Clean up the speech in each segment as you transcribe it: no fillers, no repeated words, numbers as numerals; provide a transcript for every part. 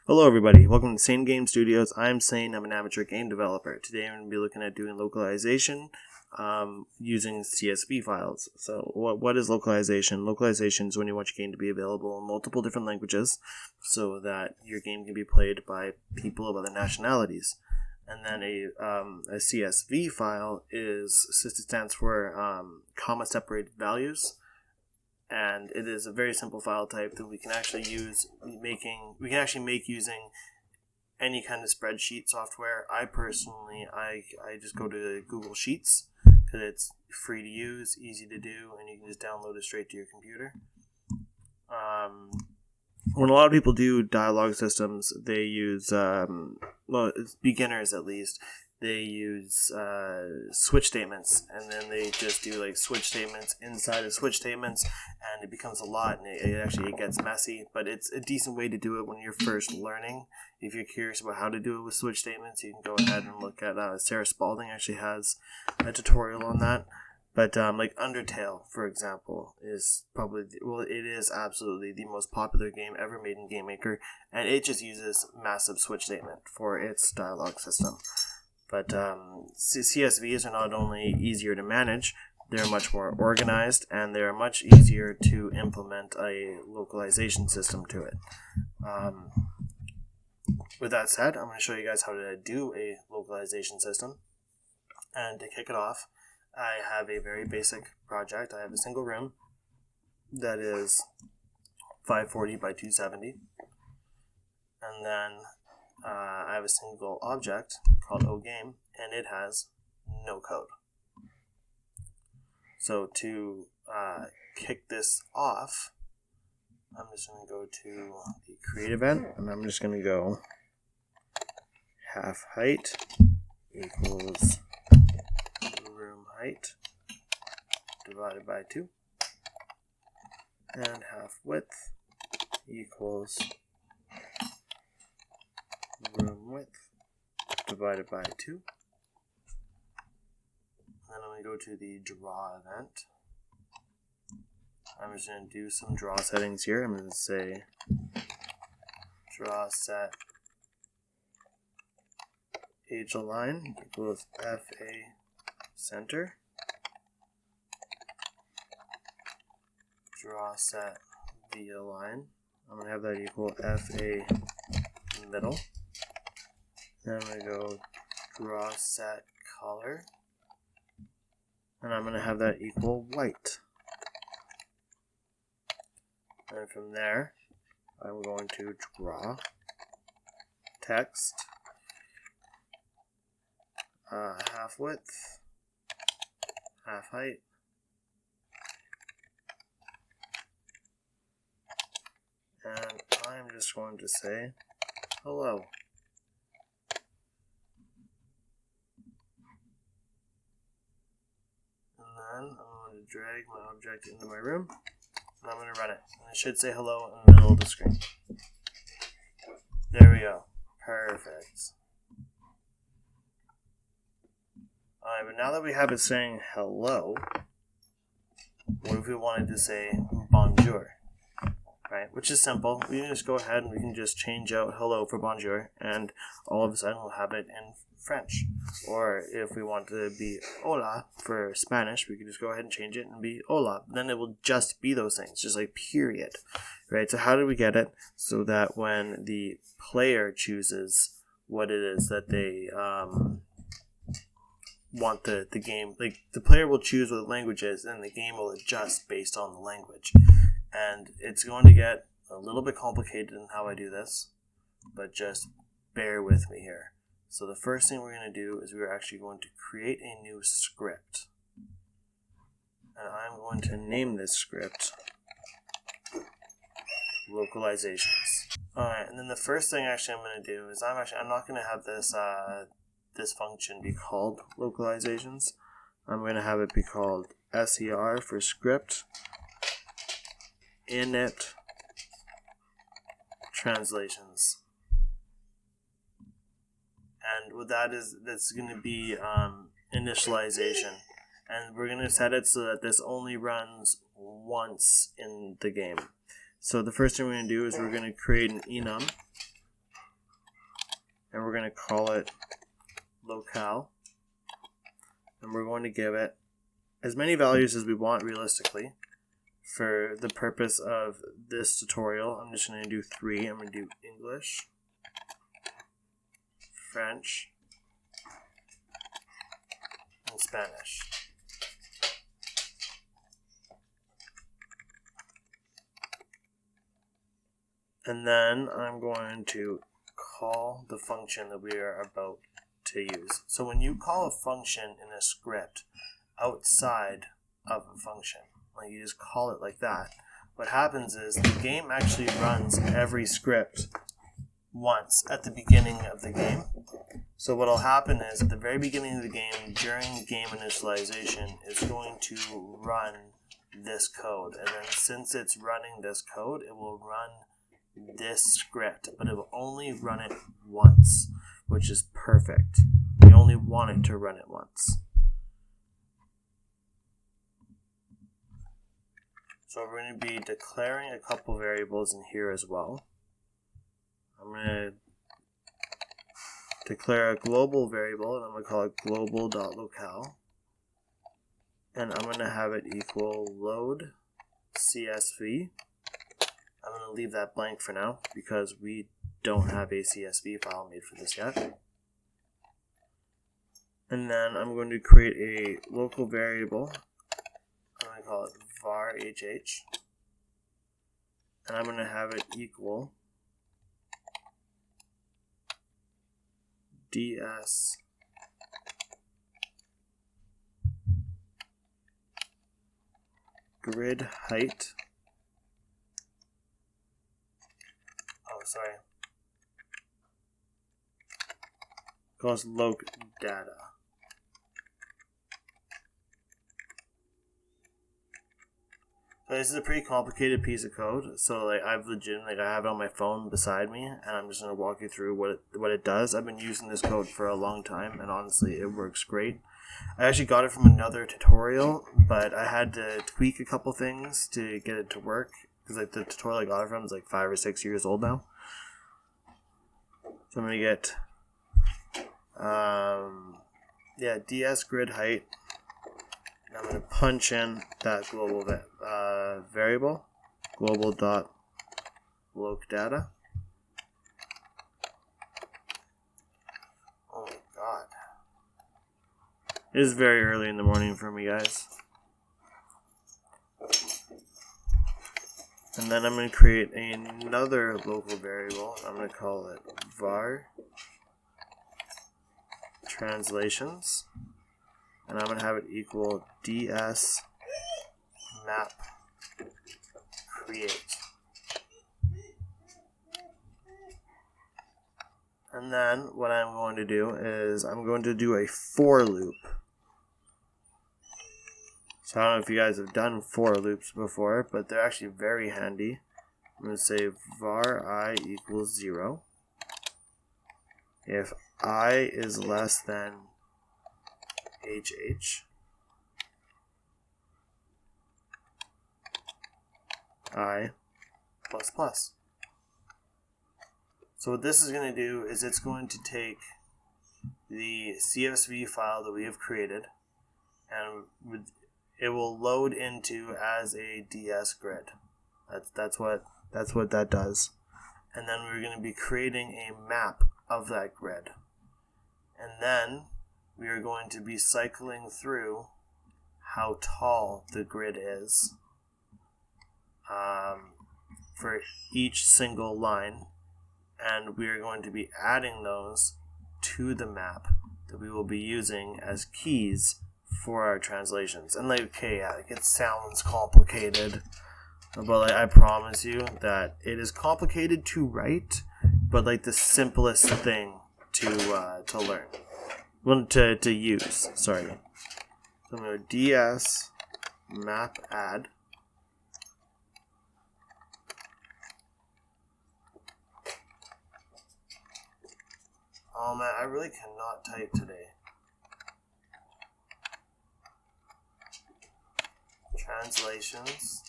Hello everybody, welcome to Sane Game Studios. I'm Sane, I'm an amateur game developer. Today I'm going to be looking at doing localization using CSV files. So what is localization? Localization is when you want your game to be available in multiple different languages so that your game can be played by people of other nationalities. And then a CSV file stands for comma separated values. And it is a very simple file type that we can actually make using any kind of spreadsheet software. I just go to Google Sheets because it's free to use, easy to do, and you can just download it straight to your computer. When a lot of people do dialogue systems, they use, beginners at least, they use switch statements, and then they just do like switch statements inside of switch statements, and it becomes a lot, and it gets messy, but it's a decent way to do it when you're first learning. If you're curious about how to do it with switch statements, you can go ahead and look at Sarah Spalding actually has a tutorial on that. But like Undertale, for example, is it is absolutely the most popular game ever made in GameMaker, and it just uses massive switch statement for its dialogue system. But CSVs are not only easier to manage, they're much more organized, and they're much easier to implement a localization system to it. With that said, I'm going to show you guys how to do a localization system. And to kick it off, I have a very basic project. I have a single room that is 540 by 270. And then I have a single object called OGame, and it has no code. So to kick this off, I'm just going to go to the create event, and I'm just going to go half height equals room height divided by 2, and half width equals room width divided by 2. Then I'm going to go to the draw event. I'm just going to do some draw settings here. I'm going to say draw set age align equals FA center. Draw set V align. I'm going to have that equal FA middle. Then I'm going to go draw set color, and I'm going to have that equal white. And from there, I'm going to draw text half width, half height, and I'm just going to say hello. And then I'm going to drag my object into my room, and I'm going to run it. And it should say hello in the middle of the screen. There we go. Perfect. Alright, but now that we have it saying hello, what if we wanted to say bonjour? Right, which is simple. We can just go ahead and we can just change out hello for bonjour, and all of a sudden we'll have it in French. Or if we want to be hola for Spanish, we can just go ahead and change it and be hola. Then it will just be those things, just like period. Right, so how do we get it? So that when the player chooses what it is that they want the game, like the player will choose what the language is, and the game will adjust based on the language. And it's going to get a little bit complicated in how I do this, but just bear with me here. So the first thing we're going to do is we're actually going to create a new script. And I'm going to name this script Localizations. Alright, and then the first thing actually I'm going to do is I'm not going to have this function be called Localizations. I'm going to have it be called SER for script init translations. And what that is, that's going to be initialization. And we're going to set it so that this only runs once in the game. So the first thing we're going to do is we're going to create an enum and we're going to call it locale, and we're going to give it as many values as we want realistically. For the purpose of this tutorial, I'm just going to do 3. I'm going to do English, French, and Spanish. And then I'm going to call the function that we are about to use. So when you call a function in a script outside of a function, like you just call it like that, what happens is the game actually runs every script once at the beginning of the game. So what will happen is at the very beginning of the game, during game initialization, it's going to run this code. And then since it's running this code, it will run this script, but it will only run it once, which is perfect. We only want it to run it once. So we're going to be declaring a couple variables in here as well. I'm going to declare a global variable, and I'm going to call it global.locale. And I'm going to have it equal load CSV. I'm going to leave that blank for now because we don't have a CSV file made for this yet. And then I'm going to create a local variable. I'm going to call it var HH, and I'm going to have it equal ds grid height. Oh, sorry. Calls loc data. So this is a pretty complicated piece of code. So I have it on my phone beside me, and I'm just gonna walk you through what it does. I've been using this code for a long time, and honestly, it works great. I actually got it from another tutorial, but I had to tweak a couple things to get it to work because the tutorial I got it from is 5 or 6 years old now. So I'm gonna get ds grid height. I'm going to punch in that global variable, global.locdata. Oh my god. It is very early in the morning for me, guys. And then I'm going to create another local variable. I'm going to call it var translations. And I'm going to have it equal ds map create. And then what I'm going to do is I'm going to do a for loop. So I don't know if you guys have done for loops before, but they're actually very handy. I'm going to say var I equals 0. If I is less than HH, I plus plus. So what this is going to do is it's going to take the CSV file that we have created, and it will load into as a DS grid. That's what that does. And then we're going to be creating a map of that grid, and then we are going to be cycling through how tall the grid is for each single line, and we are going to be adding those to the map that we will be using as keys for our translations. And it sounds complicated, but I promise you that it is complicated to write, but the simplest thing to learn. To use, sorry. So I'm going to ds map add. Oh man, I really cannot type today. Translations.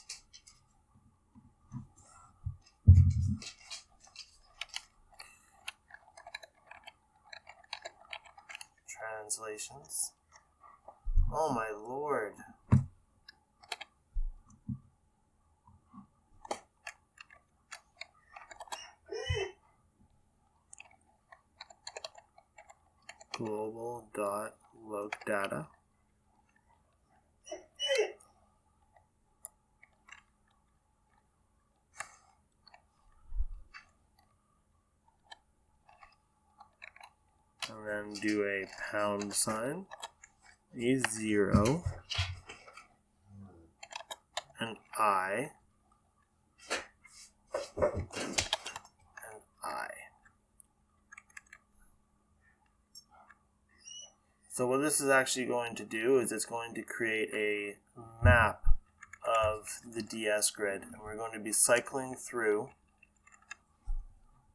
translations. Oh my lord. Global.locdata. And then do a £, a 0, an I, and I. So what this is actually going to do is it's going to create a map of the DS grid, and we're going to be cycling through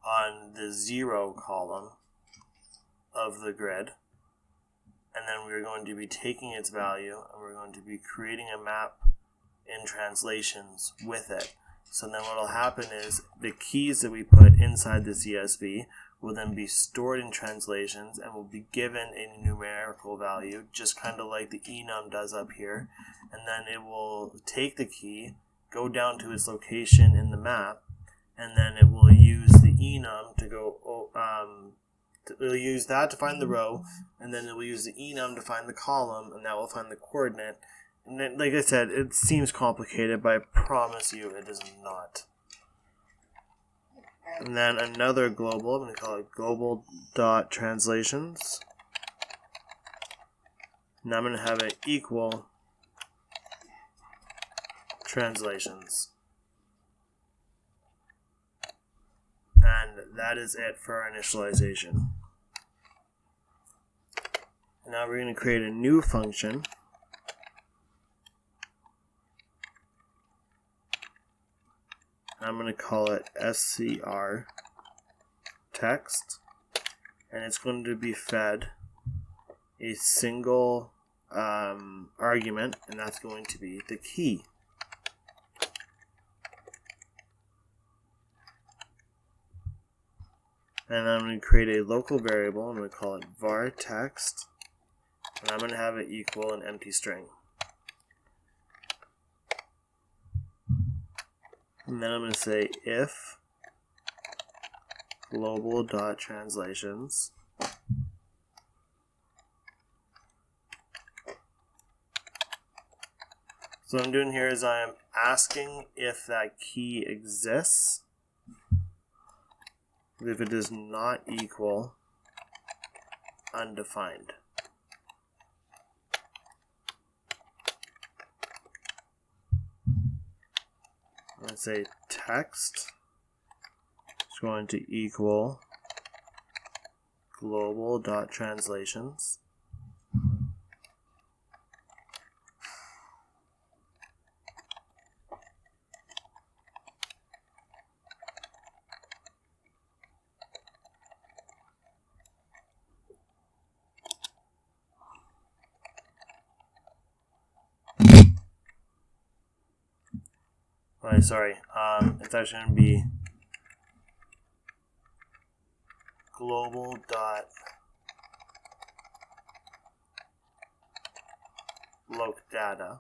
on the 0 column of the grid, and then we're going to be taking its value and we're going to be creating a map in translations with it. So then what will happen is the keys that we put inside the CSV will then be stored in translations and will be given a numerical value, just kind of like the enum does up here, and then it will take the key, go down to its location in the map, and then it will use the enum to go it'll use that to find the row, and then it will use the enum to find the column, and that will find the coordinate. And then, like I said, it seems complicated, but I promise you it is not. And then another global, I'm going to call it global.translations. And I'm going to have it equal translations. And that is it for our initialization. Now we're going to create a new function. I'm going to call it scr text, and it's going to be fed a single argument, and that's going to be the key. And I'm going to create a local variable. I'm going to call it var text, and I'm going to have it equal an empty string. And then I'm going to say if global.translations So what I'm doing here is I am asking if that key exists. If it does not equal undefined. Let's say text is going to equal global.translations. Sorry, it's actually going to be global.locdata.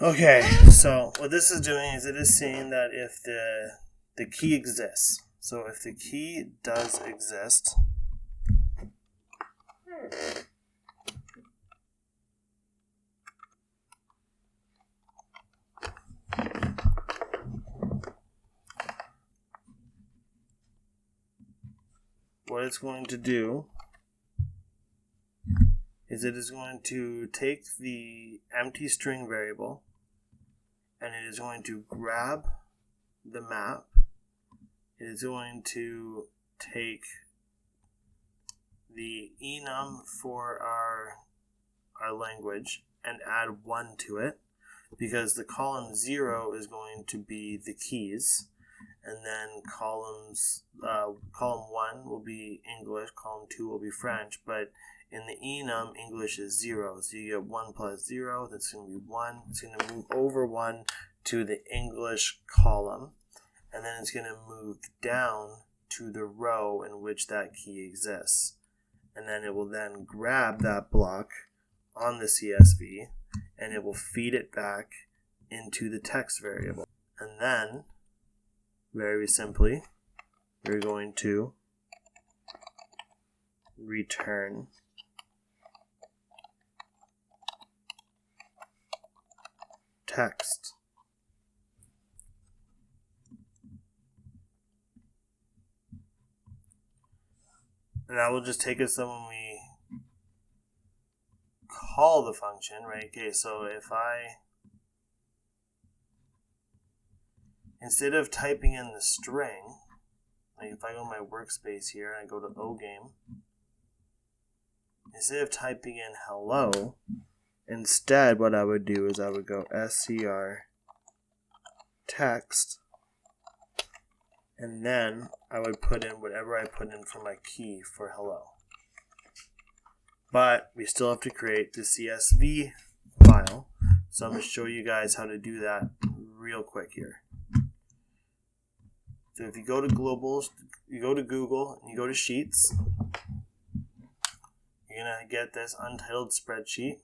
Okay, so what this is doing is it is saying that if the key exists. So if the key does exist, what it's going to do is it is going to take the empty string variable and it is going to grab the map. It is going to take the enum for our language and add 1 to it, because the column 0 is going to be the keys, and then column 1 will be English, column 2 will be French, but in the enum, English is 0, so you get 1 plus 0, that's going to be 1. It's going to move over 1 to the English column, and then it's going to move down to the row in which that key exists. And then it will then grab that block on the CSV, and it will feed it back into the text variable. And then, very simply, we're going to return text. And that will just take us to when we call the function, right? Okay, so if instead of typing in the string, like if I go to my workspace here and I go to OGame, instead of typing in hello, instead what I would do is I would go SCR text, and then I would put in whatever I put in for my key for hello. But we still have to create the CSV file, so I'm going to show you guys how to do that real quick here. So if you go to globals, you go to Google, and you go to Sheets, you're going to get this untitled spreadsheet.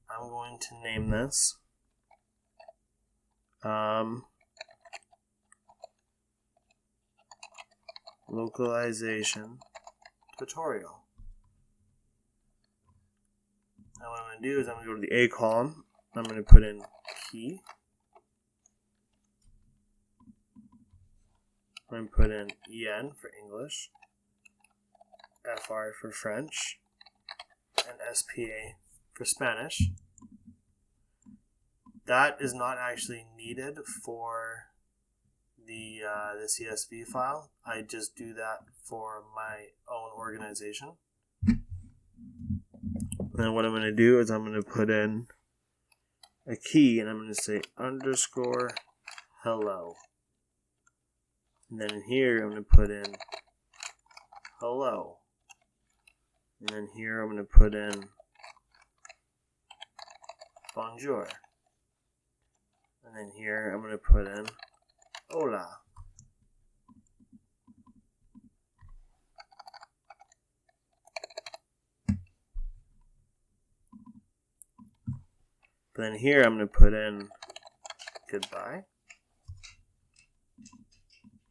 I'm going to name this Localization Tutorial. Now what I'm going to do is I'm going to go to the A column. I'm going to put in key. I'm going to put in EN for English, FR for French, and SPA for Spanish. That is not actually needed for the CSV file. I just do that for my own organization. Then what I'm going to do is I'm going to put in a key, and I'm going to say underscore hello. And then in here I'm going to put in hello. And then here I'm going to put in bonjour. And then here I'm going to put in hola. But then here I'm going to put in goodbye.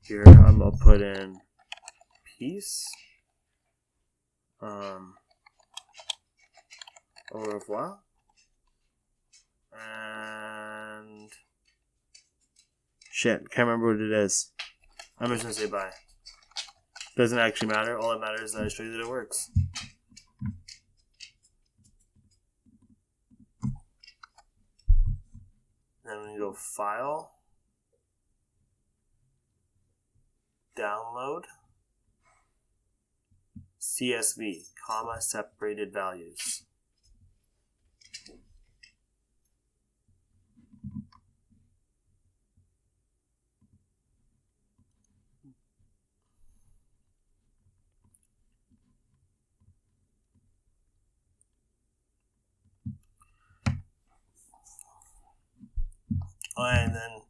Here I'm going to put in peace. Au revoir. And shit, can't remember what it is. I'm just going to say bye. Doesn't actually matter. All that matters is that I show you that it works. Then we go File, Download, CSV, comma separated values. And then,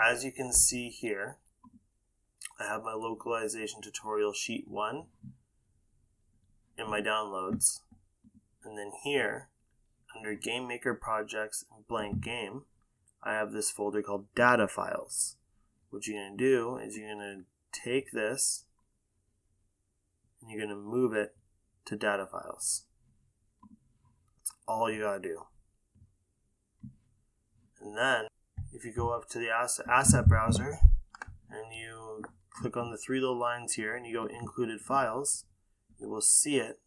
as you can see here, I have my localization tutorial sheet 1 in my downloads. And then here, under GameMaker projects and blank game, I have this folder called data files. What you're going to do is you're going to take this and you're going to move it to data files. That's all you got to do. And then, if you go up to the asset browser and you click on the 3 little lines here and you go included files, you will see it.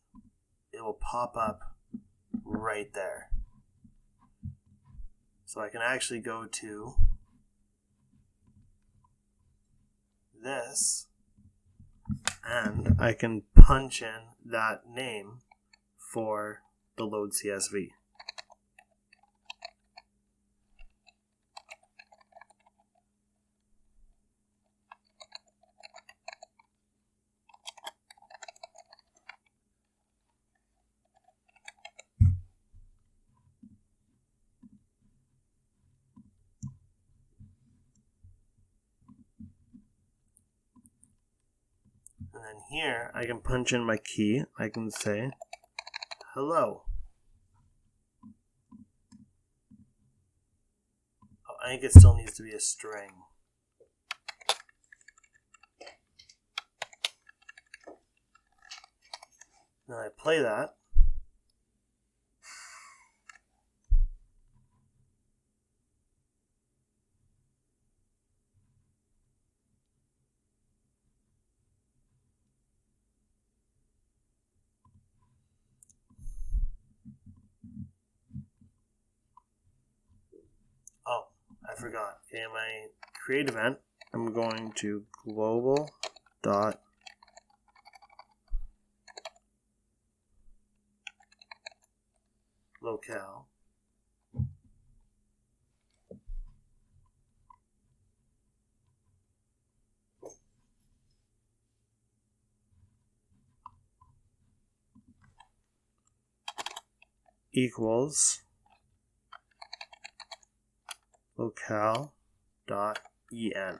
It will pop up right there. So I can actually go to this and I can punch in that name for the load CSV. And then here I can punch in my key. I can say hello. Oh, I think it still needs to be a string. Then I play that. Oh, I forgot. Okay, in my create event, I'm going to global dot locale equals locale dot en.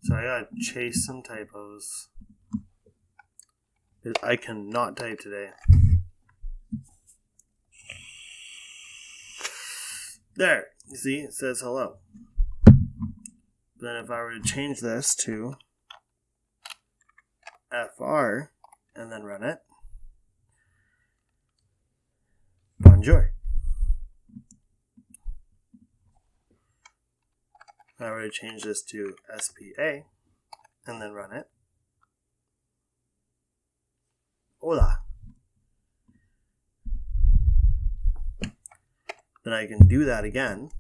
So I gotta chase some typos. I cannot type today. There, you see, it says hello. Then if I were to change this to FR and then run it, bonjour. If I were to change this to SPA and then run it, hola. Then I can do that again.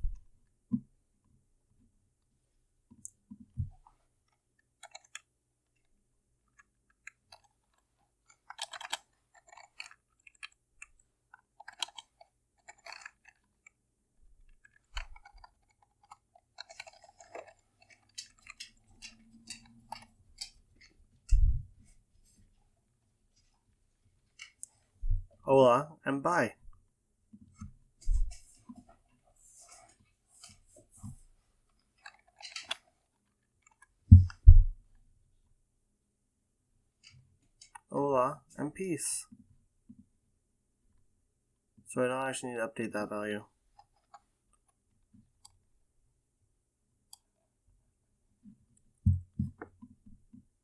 Hola and bye. Hola and peace. So I don't actually need to update that value.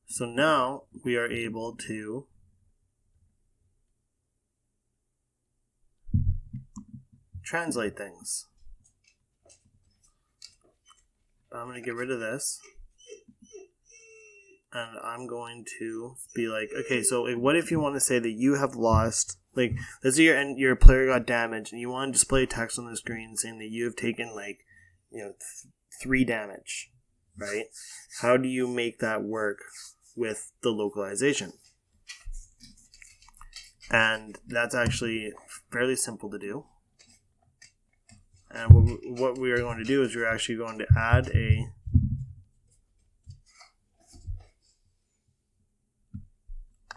So now we are able to translate things. I'm going to get rid of this. And I'm going to be like, okay, so what if you want to say that you have lost, like, let's say your player got damaged and you want to display text on the screen saying that you have taken, like, 3 damage, right? How do you make that work with the localization? And that's actually fairly simple to do. And what we are going to do is we're actually going to add a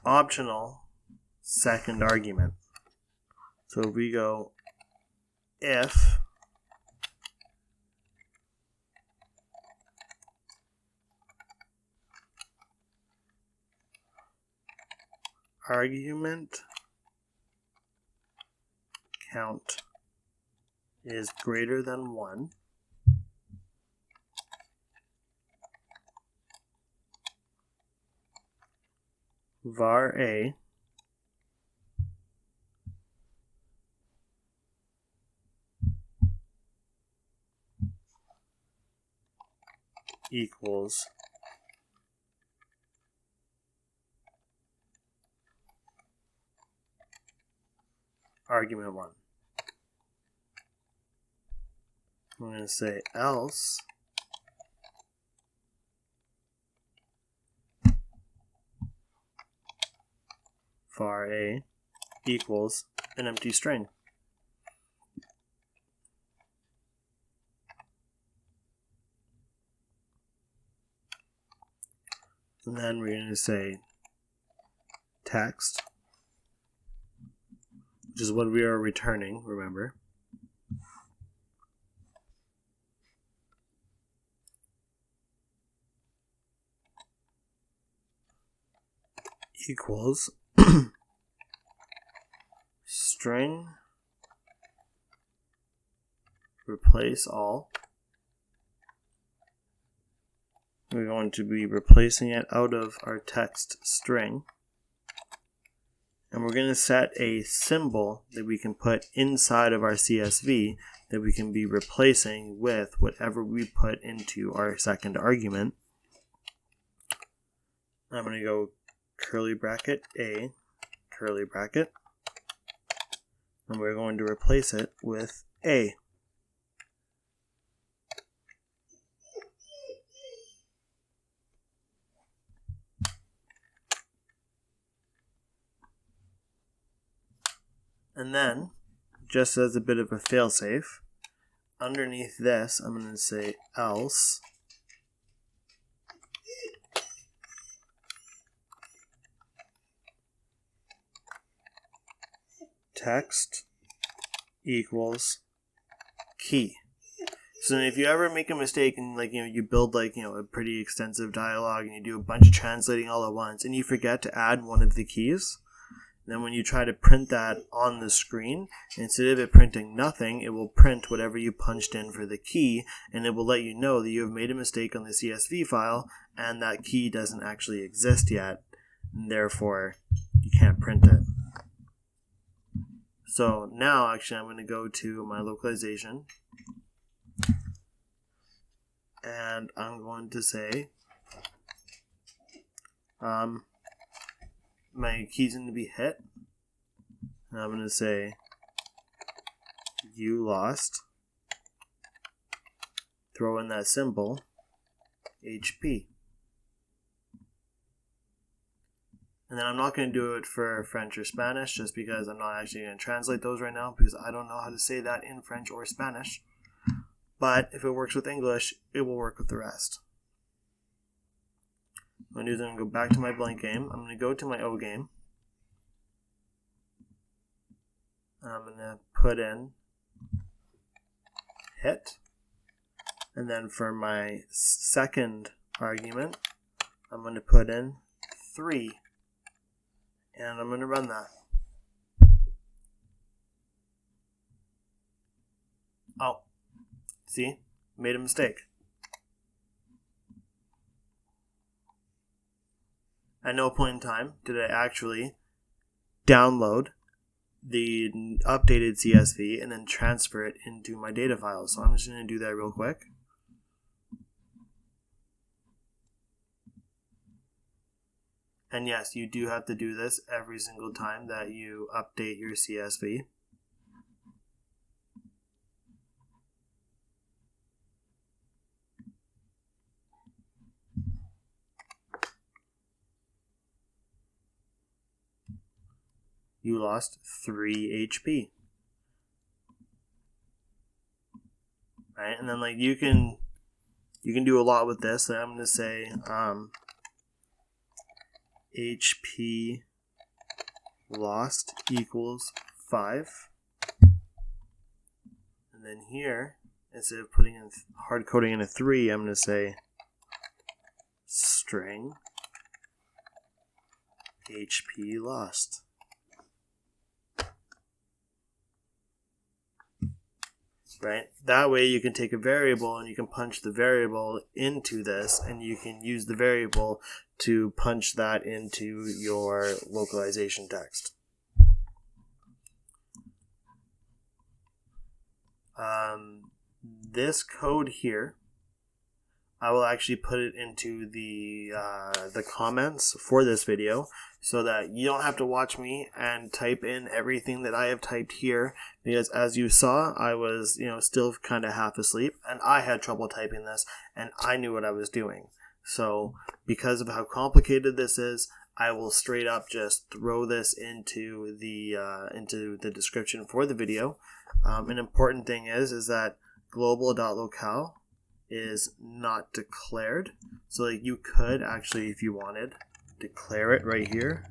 optional second argument. So if we go if argument count is greater than 1, var a equals argument 1. I'm going to say else var a equals an empty string. And then we're going to say text, which is what we are returning, remember. Equals string replace all. We're going to be replacing it out of our text string. And we're going to set a symbol that we can put inside of our CSV that we can be replacing with whatever we put into our second argument. I'm going to go curly bracket a, curly bracket, and we're going to replace it with a. And then, just as a bit of a failsafe, underneath this, I'm going to say else text equals key. So if you ever make a mistake and you build a pretty extensive dialogue and you do a bunch of translating all at once and you forget to add one of the keys, then when you try to print that on the screen, instead of it printing nothing, it will print whatever you punched in for the key, and it will let you know that you have made a mistake on the CSV file and that key doesn't actually exist yet, and therefore you can't print it. So now actually I'm going to go to my localization and I'm going to say my key's going to be hit, and I'm going to say you lost, throw in that symbol HP. And then I'm not going to do it for French or Spanish just because I'm not actually going to translate those right now because I don't know how to say that in French or Spanish. But if it works with English, it will work with the rest. What I'm going to do is I'm going to go back to my blank game. I'm going to go to my O game. And I'm going to put in hit. And then for my second argument, I'm going to put in 3. And I'm going to run that. Oh, see? Made a mistake. At no point in time did I actually download the updated CSV and then transfer it into my data file. So I'm just going to do that real quick. And yes, you do have to do this every single time that you update your CSV. You lost 3 HP. Right? And then you can do a lot with this. So I'm going to say HP lost equals 5. And then here, instead of putting in hard coding in a 3, I'm going to say string HP lost. Right? That way you can take a variable and you can punch the variable into this, and you can use the variable to punch that into your localization text. This code here, I will actually put it into the comments for this video, so that you don't have to watch me and type in everything that I have typed here, because as you saw, I was still kind of half asleep, and I had trouble typing this, and I knew what I was doing. So because of how complicated this is, I will straight up just throw this into the description for the video. An important thing is that global.locale is not declared. So like, you could actually, if you wanted, declare it right here.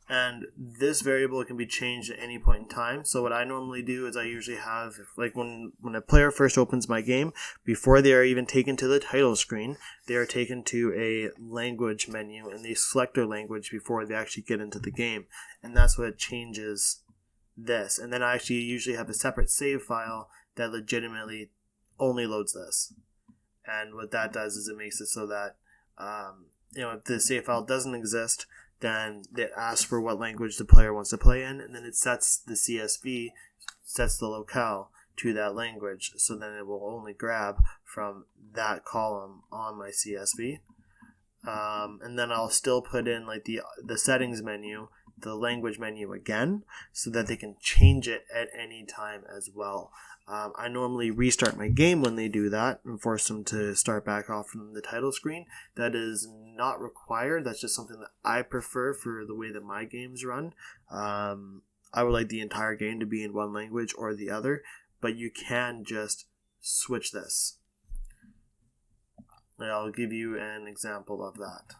And this variable can be changed at any point in time. So what I normally do is I usually have, like when a player first opens my game, before they are even taken to the title screen, they are taken to a language menu, and they select their language before they actually get into the game. And that's what changes this. And then I actually usually have a separate save file that legitimately only loads this. And what that does is it makes it so that if the save file doesn't exist, then it asks for what language the player wants to play in, and then it sets the CSV, sets the locale to that language, so then it will only grab from that column on my CSV. And then I'll still put in like the settings menu, the language menu again, so that they can change it at any time as well. I normally restart my game when they do that and force them to start back off from the title screen. That is not required. That's just something that I prefer for the way that my games run. I would like the entire game to be in one language or the other, but you can just switch this. And I'll give you an example of that.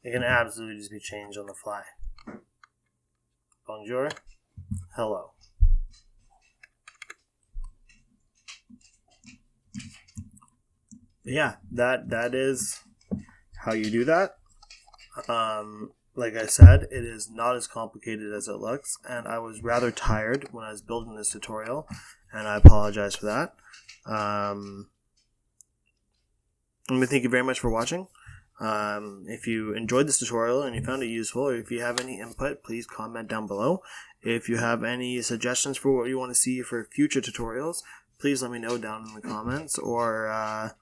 It can absolutely just be changed on the fly. Bonjour. Hello. Yeah, that is how you do that. Like I said, it is not as complicated as it looks, and I was rather tired when I was building this tutorial, and I apologize for that. Thank you very much for watching. If you enjoyed this tutorial and you found it useful, or if you have any input, please comment down below. If you have any suggestions for what you want to see for future tutorials, please let me know down in the comments. Or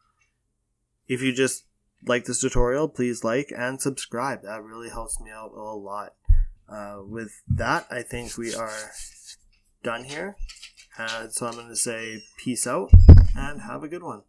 if you just like this tutorial, please like and subscribe. That really helps me out a lot. With that, I think we are done here. So I'm going to say peace out and have a good one.